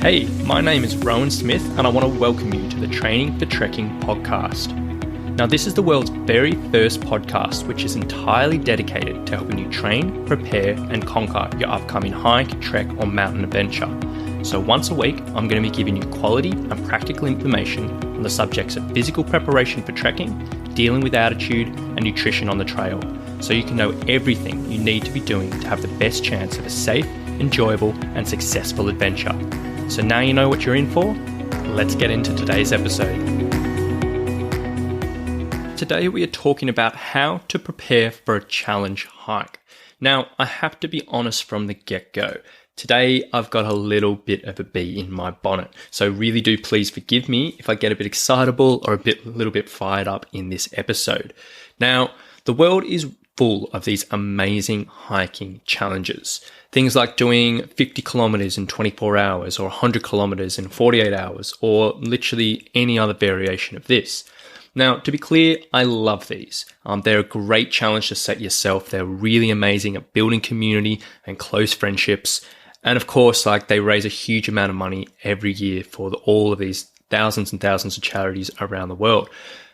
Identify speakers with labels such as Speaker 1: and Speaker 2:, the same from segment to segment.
Speaker 1: Hey, my name is Rowan Smith and I want to welcome you to the Training for Trekking podcast. Now, this is the world's very first podcast which is entirely dedicated to helping you train, prepare and conquer your upcoming hike, trek or mountain adventure. So once a week, I'm going to be giving you quality and practical information on the subjects of physical preparation for trekking, dealing with altitude and nutrition on the trail, so you can know everything you need to be doing to have the best chance of a safe, enjoyable and successful adventure. So now you know what you're in for. Let's get into today's episode. Today we are talking about how to prepare for a challenge hike. Now, I have to be honest from the get-go. Today I've got a little bit of a bee in my bonnet, so really do please forgive me if I get a bit excitable or a little bit fired up in this episode. Now, the world is full of these amazing hiking challenges. Things like doing 50 kilometers in 24 hours or 100 kilometers in 48 hours or literally any other variation of this. Now, to be clear, I love these. They're a great challenge to set yourself. They're really amazing at building community and close friendships. And of course, they raise a huge amount of money every year for all of these thousands and thousands of charities around the world.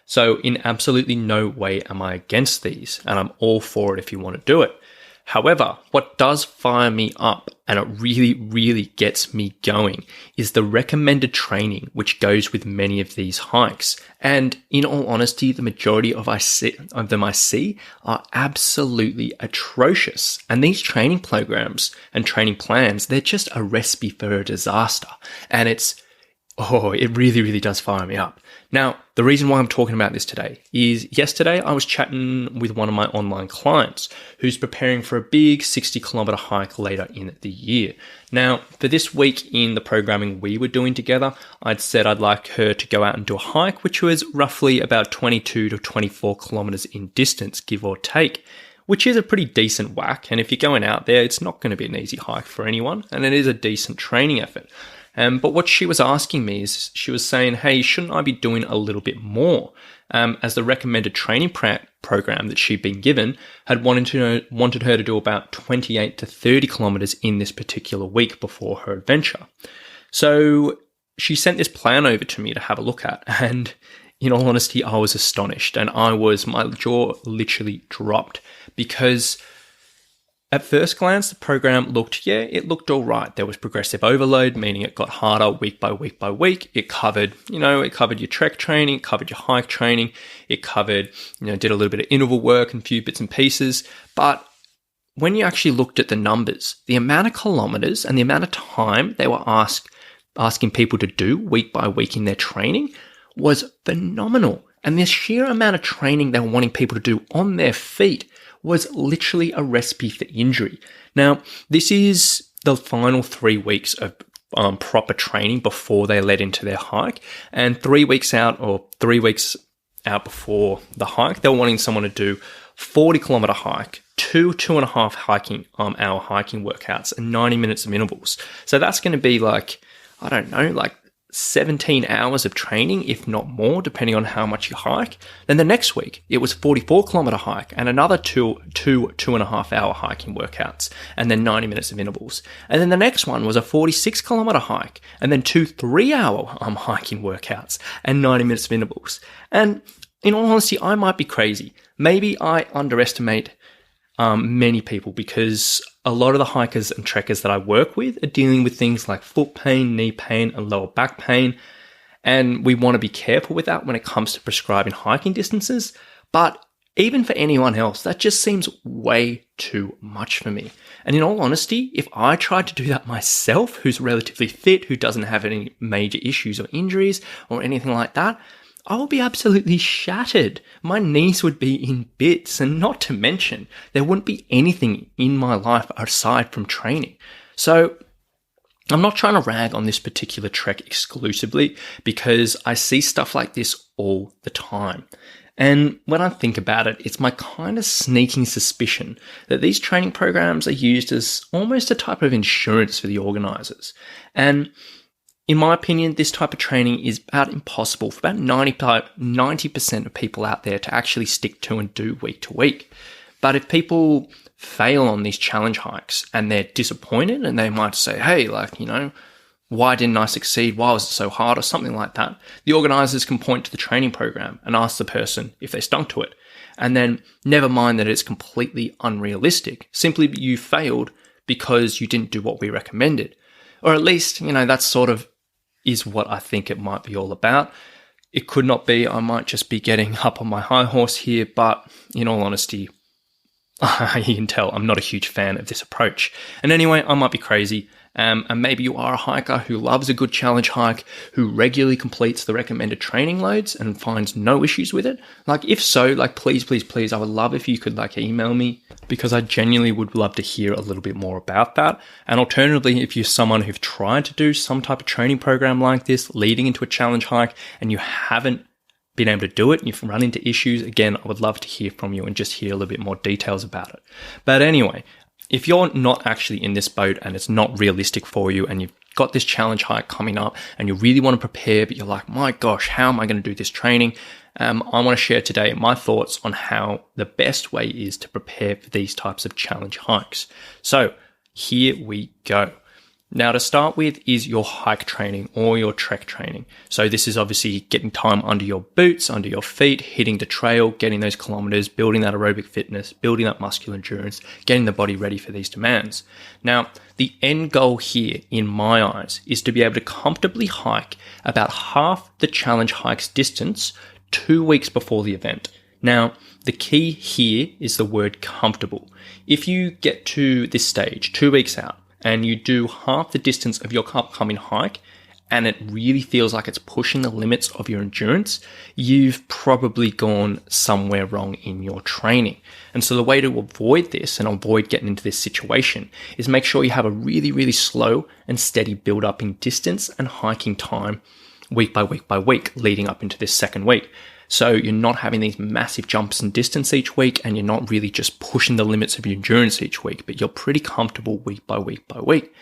Speaker 1: So in absolutely no way am I against these, and I'm all for it if you want to do it. However, what does fire me up, and it really, really gets me going, is the recommended training which goes with many of these hikes. And in all honesty, the majority of them I see are absolutely atrocious. And these training programs and training plans, they're just a recipe for a disaster. And it really, really does fire me up. Now, the reason why I'm talking about this today is yesterday I was chatting with one of my online clients who's preparing for a big 60-kilometer hike later in the year. Now, for this week in the programming we were doing together, I'd said I'd like her to go out and do a hike, which was roughly about 22 to 24 kilometers in distance, give or take, which is a pretty decent whack. And if you're going out there, it's not going to be an easy hike for anyone, and it is a decent training effort. But what she was asking me is, she was saying, hey, shouldn't I be doing a little bit more? As the recommended training program that she'd been given had wanted her to do about 28 to 30 kilometers in this particular week before her adventure. So she sent this plan over to me to have a look at. And in all honesty, I was astonished, and my jaw literally dropped, because at first glance, the program looked all right. There was progressive overload, meaning it got harder week by week by week. It covered your trek training, it covered your hike training, it covered, did a little bit of interval work and a few bits and pieces. But when you actually looked at the numbers, the amount of kilometers and the amount of time they were asking people to do week by week in their training was phenomenal. And the sheer amount of training they were wanting people to do on their feet was literally a recipe for injury. Now, this is the final 3 weeks of proper training before they led into their hike. And 3 weeks out before the hike, they were wanting someone to do 40-kilometer hike, 2.5 hour hiking workouts, and 90 minutes of intervals. So that's going to be 17 hours of training, if not more, depending on how much you hike. Then the next week, it was 44-kilometer hike and another 2.5 hour hiking workouts, and then 90 minutes of intervals. And then the next one was a 46-kilometer hike and then 2 3-hour hiking workouts and 90 minutes of intervals. And in all honesty, I might be crazy. Maybe I underestimate many people, because a lot of the hikers and trekkers that I work with are dealing with things like foot pain, knee pain, and lower back pain. And we want to be careful with that when it comes to prescribing hiking distances. But even for anyone else, that just seems way too much for me. And in all honesty, if I tried to do that myself, who's relatively fit, who doesn't have any major issues or injuries or anything like that, I would be absolutely shattered. My knees would be in bits, and not to mention, there wouldn't be anything in my life aside from training. So I'm not trying to rag on this particular trek exclusively, because I see stuff like this all the time. And when I think about it, it's my kind of sneaking suspicion that these training programs are used as almost a type of insurance for the organizers. And in my opinion, this type of training is about impossible for about 90% of people out there to actually stick to and do week to week. But if people fail on these challenge hikes and they're disappointed, and they might say, hey, why didn't I succeed? Why was it so hard? Or something like that. The organizers can point to the training program and ask the person if they stunk to it. And then never mind that it's completely unrealistic. Simply you failed because you didn't do what we recommended. Or at least, that sort of is what I think it might be all about. It could not be. I might just be getting up on my high horse here, but in all honesty, you can tell I'm not a huge fan of this approach. And anyway, I might be crazy. And maybe you are a hiker who loves a good challenge hike, who regularly completes the recommended training loads and finds no issues with it. If so, please, I would love if you could email me, because I genuinely would love to hear a little bit more about that. And alternatively, if you're someone who've tried to do some type of training program like this leading into a challenge hike and you haven't been able to do it and you've run into issues, again, I would love to hear from you and just hear a little bit more details about it. But anyway, if you're not actually in this boat and it's not realistic for you and you've got this challenge hike coming up and you really want to prepare, but you're like, my gosh, how am I going to do this training? I want to share today my thoughts on how the best way is to prepare for these types of challenge hikes. So here we go. Now, to start with is your hike training or your trek training. So this is obviously getting time under your boots, under your feet, hitting the trail, getting those kilometers, building that aerobic fitness, building that muscular endurance, getting the body ready for these demands. Now, the end goal here, in my eyes, is to be able to comfortably hike about half the challenge hike's distance 2 weeks before the event. Now, the key here is the word comfortable. If you get to this stage 2 weeks out, and you do half the distance of your upcoming hike, and it really feels like it's pushing the limits of your endurance, you've probably gone somewhere wrong in your training. And so the way to avoid this and avoid getting into this situation is make sure you have a really, really slow and steady build up in distance and hiking time week by week by week leading up into this second week. So you're not having these massive jumps in distance each week, and you're not really just pushing the limits of your endurance each week, but you're pretty comfortable week by week by week.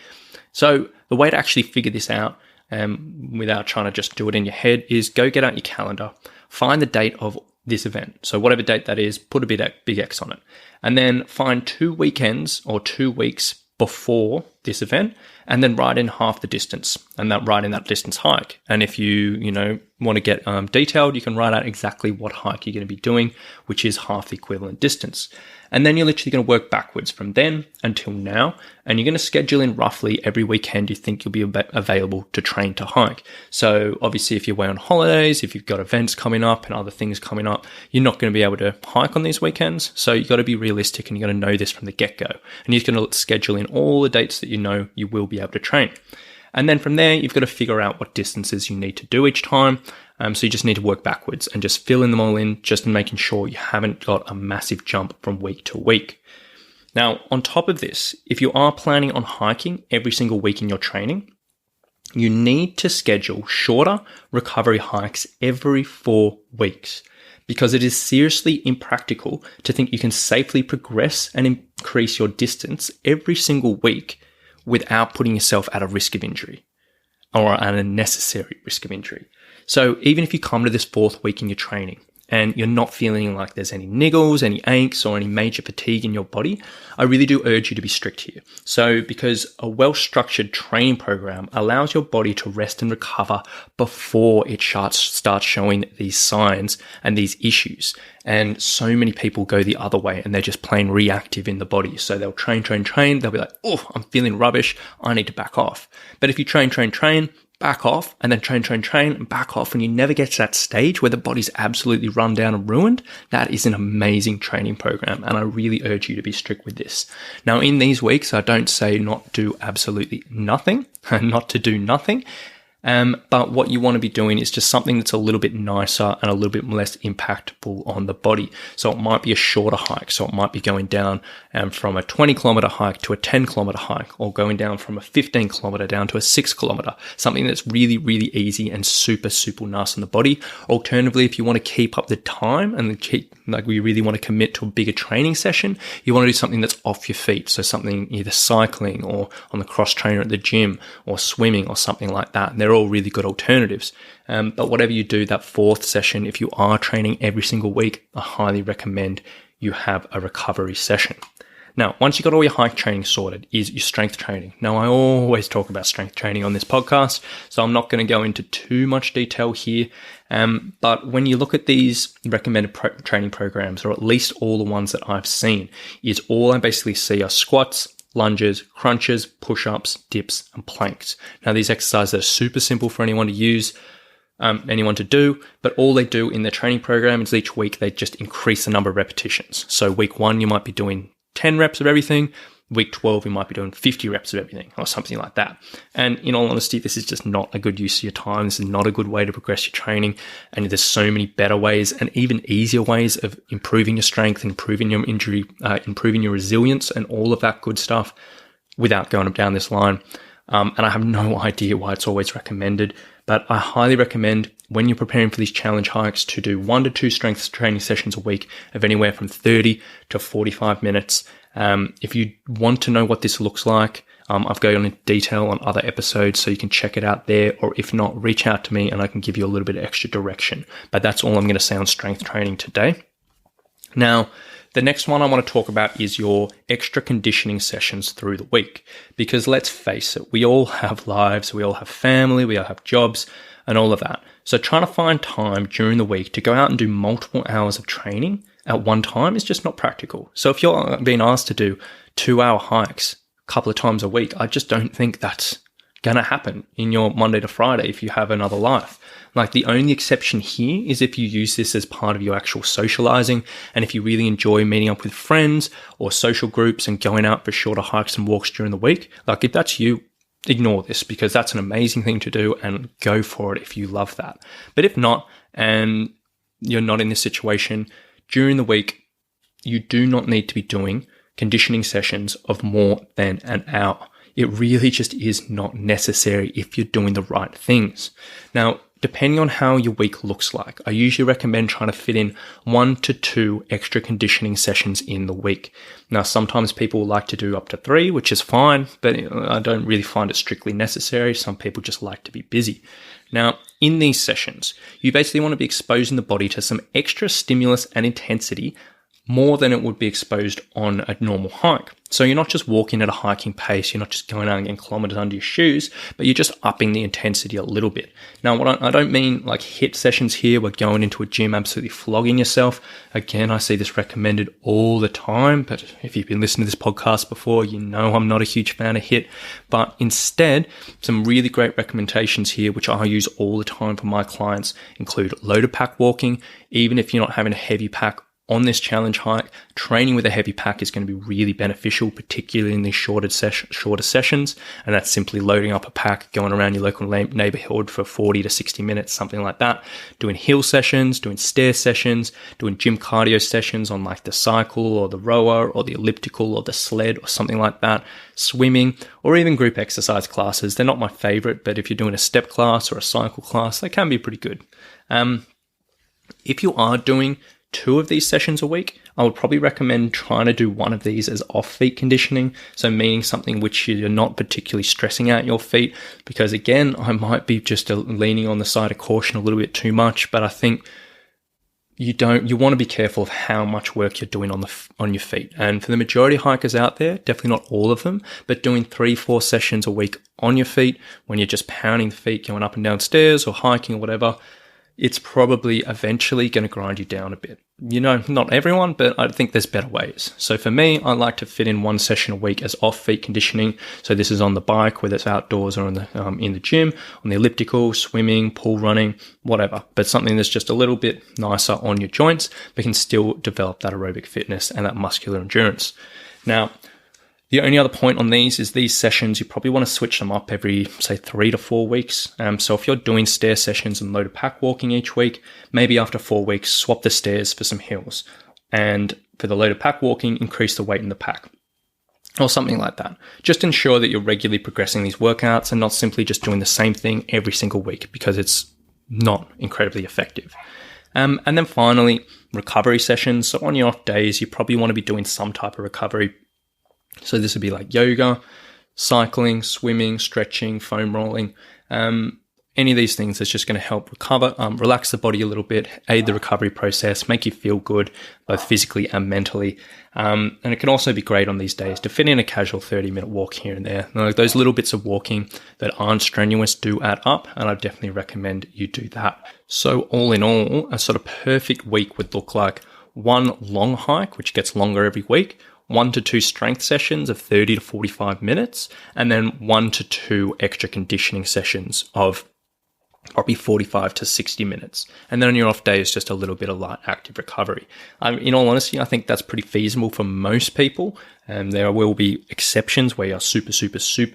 Speaker 1: So the way to actually figure this out, without trying to just do it in your head, is go get out your calendar, find the date of this event. So whatever date that is, put a big X on it, and then find 2 weekends or 2 weeks before this event, and then write in half the distance, and write in that distance hike. And if you want to get detailed, you can write out exactly what hike you're going to be doing, which is half the equivalent distance. And then you're literally going to work backwards from then until now, and you're going to schedule in roughly every weekend you think you'll be available to train to hike. So obviously if you're away on holidays, if you've got events coming up and other things coming up, you're not going to be able to hike on these weekends. So you've got to be realistic, and you're going to know this from the get-go. And you're going to schedule in all the dates that you know you will be able to train. And then from there, you've got to figure out what distances you need to do each time. So you just need to work backwards and just fill them all in, just making sure you haven't got a massive jump from week to week. Now, on top of this, if you are planning on hiking every single week in your training, you need to schedule shorter recovery hikes every 4 weeks, because it is seriously impractical to think you can safely progress and increase your distance every single week without putting yourself at a risk of injury or an unnecessary risk of injury. So even if you come to this 4th week in your training and you're not feeling like there's any niggles, any aches, or any major fatigue in your body, I really do urge you to be strict here. So because a well-structured training program allows your body to rest and recover before it starts showing these signs and these issues. And so many people go the other way, and they're just plain reactive in the body. So they'll train. They'll be like, oh, I'm feeling rubbish, I need to back off. But if you train, back off, and then train, and back off, and you never get to that stage where the body's absolutely run down and ruined, that is an amazing training program, and I really urge you to be strict with this. Now, in these weeks, I don't say not do absolutely nothing, not to do nothing, but what you want to be doing is just something that's a little bit nicer and a little bit less impactful on the body. So it might be a shorter hike. So it might be going down from a 20-kilometer hike to a 10-kilometer hike, or going down from a 15-kilometer down to a 6-kilometer, something that's really, really easy and super, super nice on the body. Alternatively, if you want to keep up the time and we really want to commit to a bigger training session, you want to do something that's off your feet. So something either cycling or on the cross trainer at the gym, or swimming or something like that. And they're all really good alternatives. But whatever you do, that 4th session, if you are training every single week, I highly recommend you have a recovery session. Now, once you've got all your hike training sorted, is your strength training. Now, I always talk about strength training on this podcast, so I'm not going to go into too much detail here. But when you look at these recommended training programs, or at least all the ones that I've seen, is all I basically see are squats, lunges, crunches, push-ups, dips, and planks. Now, these exercises are super simple for anyone to use, anyone to do, but all they do in their training program is each week they just increase the number of repetitions. So week 1, you might be doing 10 reps of everything. Week 12, you might be doing 50 reps of everything or something like that. And in all honesty, this is just not a good use of your time. This is not a good way to progress your training. And there's so many better ways and even easier ways of improving your strength, improving your injury, improving your resilience and all of that good stuff without going down this line. And I have no idea why it's always recommended, but I highly recommend when you're preparing for these challenge hikes to do 1 to 2 strength training sessions a week of anywhere from 30 to 45 minutes. If you want to know what this looks like, I've gone into detail on other episodes, so you can check it out there, or if not, reach out to me and I can give you a little bit of extra direction. But that's all I'm going to say on strength training today. Now, the next one I want to talk about is your extra conditioning sessions through the week. Because let's face it, we all have lives, we all have family, we all have jobs and all of that. So trying to find time during the week to go out and do multiple hours of training at one time is just not practical. So if you're being asked to do 2-hour hikes a couple of times a week, I just don't think that's going to happen in your Monday to Friday if you have another life. Like, the only exception here is if you use this as part of your actual socializing, and if you really enjoy meeting up with friends or social groups and going out for shorter hikes and walks during the week. Like, if that's you, ignore this, because that's an amazing thing to do and go for it if you love that. But if not, and you're not in this situation, during the week, you do not need to be doing conditioning sessions of more than an hour. It really just is not necessary if you're doing the right things. Now, depending on how your week looks like, I usually recommend trying to fit in 1 to 2 extra conditioning sessions in the week. Now, sometimes people like to do up to 3, which is fine, but I don't really find it strictly necessary. Some people just like to be busy. Now, in these sessions, you basically want to be exposing the body to some extra stimulus and intensity more than it would be exposed on a normal hike. So you're not just walking at a hiking pace, you're not just going out and getting kilometers under your shoes, but you're just upping the intensity a little bit. Now, what I don't mean like HIIT sessions here, where going into a gym absolutely flogging yourself. Again, I see this recommended all the time, but if you've been listening to this podcast before, you know I'm not a huge fan of HIIT. But instead, some really great recommendations here, which I use all the time for my clients, include loaded pack walking. Even if you're not having a heavy pack on this challenge hike, training with a heavy pack is going to be really beneficial, particularly in these shorter sessions. And that's simply loading up a pack, going around your local neighborhood for 40 to 60 minutes, something like that. Doing hill sessions, doing stair sessions, doing gym cardio sessions on like the cycle or the rower or the elliptical or the sled or something like that. Swimming, or even group exercise classes. They're not my favorite, but if you're doing a step class or a cycle class, they can be pretty good. If you are doing 2 of these sessions a week, I would probably recommend trying to do one of these as off-feet conditioning. So meaning something which you're not particularly stressing out your feet, because again, I might be just leaning on the side of caution a little bit too much, but I think you want to be careful of how much work you're doing on your feet. And for the majority of hikers out there, definitely not all of them, but doing 3-4 sessions a week on your feet when you're just pounding the feet, going up and down stairs or hiking or whatever, it's probably eventually going to grind you down a bit. You know, not everyone, but I think there's better ways. So for me, I like to fit in 1 session a week as off-feet conditioning. So this is on the bike, whether it's outdoors or in the gym, on the elliptical, swimming, pool running, whatever. But something that's just a little bit nicer on your joints, but can still develop that aerobic fitness and that muscular endurance. Now, the only other point on these is these sessions, you probably want to switch them up every, say, 3 to 4 weeks. So if you're doing stair sessions and loaded pack walking each week, maybe after 4 weeks, swap the stairs for some hills. And for the loaded pack walking, increase the weight in the pack, or something like that. Just ensure that you're regularly progressing these workouts and not simply just doing the same thing every single week, because it's not incredibly effective. And then finally, recovery sessions. So on your off days, you probably want to be doing some type of recovery. So this would be like yoga, cycling, swimming, stretching, foam rolling. any of these things that's just going to help recover, relax the body a little bit, aid the recovery process, make you feel good, both physically and mentally. And it can also be great on these days to fit in a casual 30-minute walk here and there. Now, those little bits of walking that aren't strenuous do add up, and I definitely recommend you do that. So all in all, a sort of perfect week would look like one long hike, which gets longer every week, 1 to 2 strength sessions of 30 to 45 minutes, and then 1 to 2 extra conditioning sessions of probably 45 to 60 minutes. And then on your off day is just a little bit of light active recovery. In all honesty, I think that's pretty feasible for most people. And there will be exceptions where you're super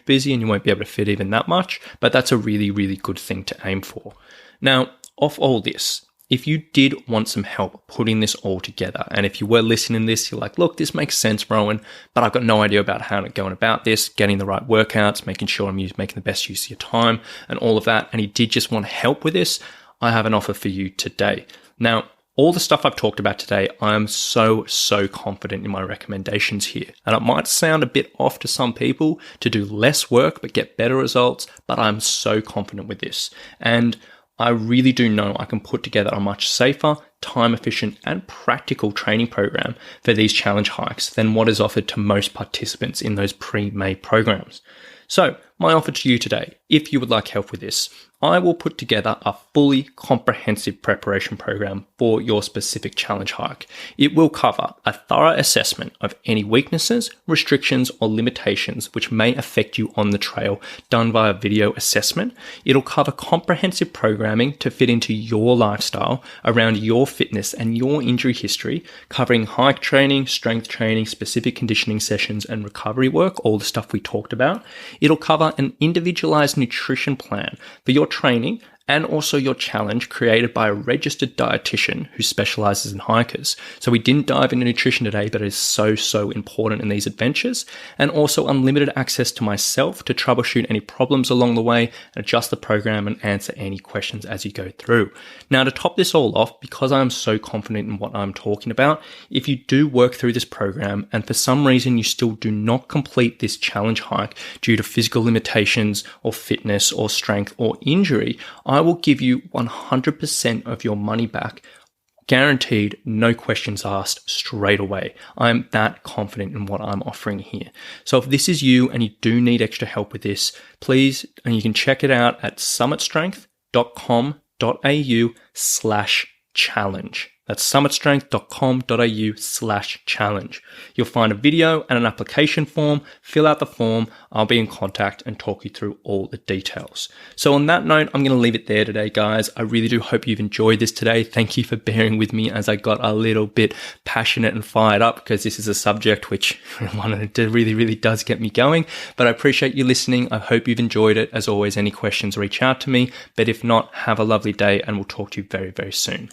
Speaker 1: busy and you won't be able to fit even that much. But that's a really, really good thing to aim for. Now, off all this, if you did want some help putting this all together, and if you were listening to this, you're like, look, this makes sense, Rowan, but I've got no idea about how to go about this, getting the right workouts, making sure I'm making the best use of your time and all of that, and you did just want help with this, I have an offer for you today. Now, all the stuff I've talked about today, I am so confident in my recommendations here. And it might sound a bit off to some people to do less work but get better results, but I'm so confident with this. And I really do know I can put together a much safer, time-efficient, and practical training program for these challenge hikes than what is offered to most participants in those pre-made programs. So, my offer to you today, if you would like help with this, I will put together a fully comprehensive preparation program for your specific challenge hike. It will cover a thorough assessment of any weaknesses, restrictions, or limitations which may affect you on the trail, done via video assessment. It'll cover comprehensive programming to fit into your lifestyle around your fitness and your injury history, covering hike training, strength training, specific conditioning sessions, and recovery work, all the stuff we talked about. It'll cover an individualized nutrition plan for your training and also your challenge created by a registered dietitian who specializes in hikers. So we didn't dive into nutrition today, but it is so important in these adventures. And also unlimited access to myself to troubleshoot any problems along the way and adjust the program and answer any questions as you go through. Now, to top this all off, because I'm so confident in what I'm talking about, if you do work through this program and for some reason you still do not complete this challenge hike due to physical limitations or fitness or strength or injury, I will give you 100% of your money back, guaranteed, no questions asked, straight away. I'm that confident in what I'm offering here. So if this is you and you do need extra help with this, please, and you can check it out at summitstrength.com.au/challenge. That's summitstrength.com.au/challenge. You'll find a video and an application form. Fill out the form. I'll be in contact and talk you through all the details. So on that note, I'm going to leave it there today, guys. I really do hope you've enjoyed this today. Thank you for bearing with me as I got a little bit passionate and fired up because this is a subject which really does get me going. But I appreciate you listening. I hope you've enjoyed it. As always, any questions, reach out to me. But if not, have a lovely day and we'll talk to you very soon.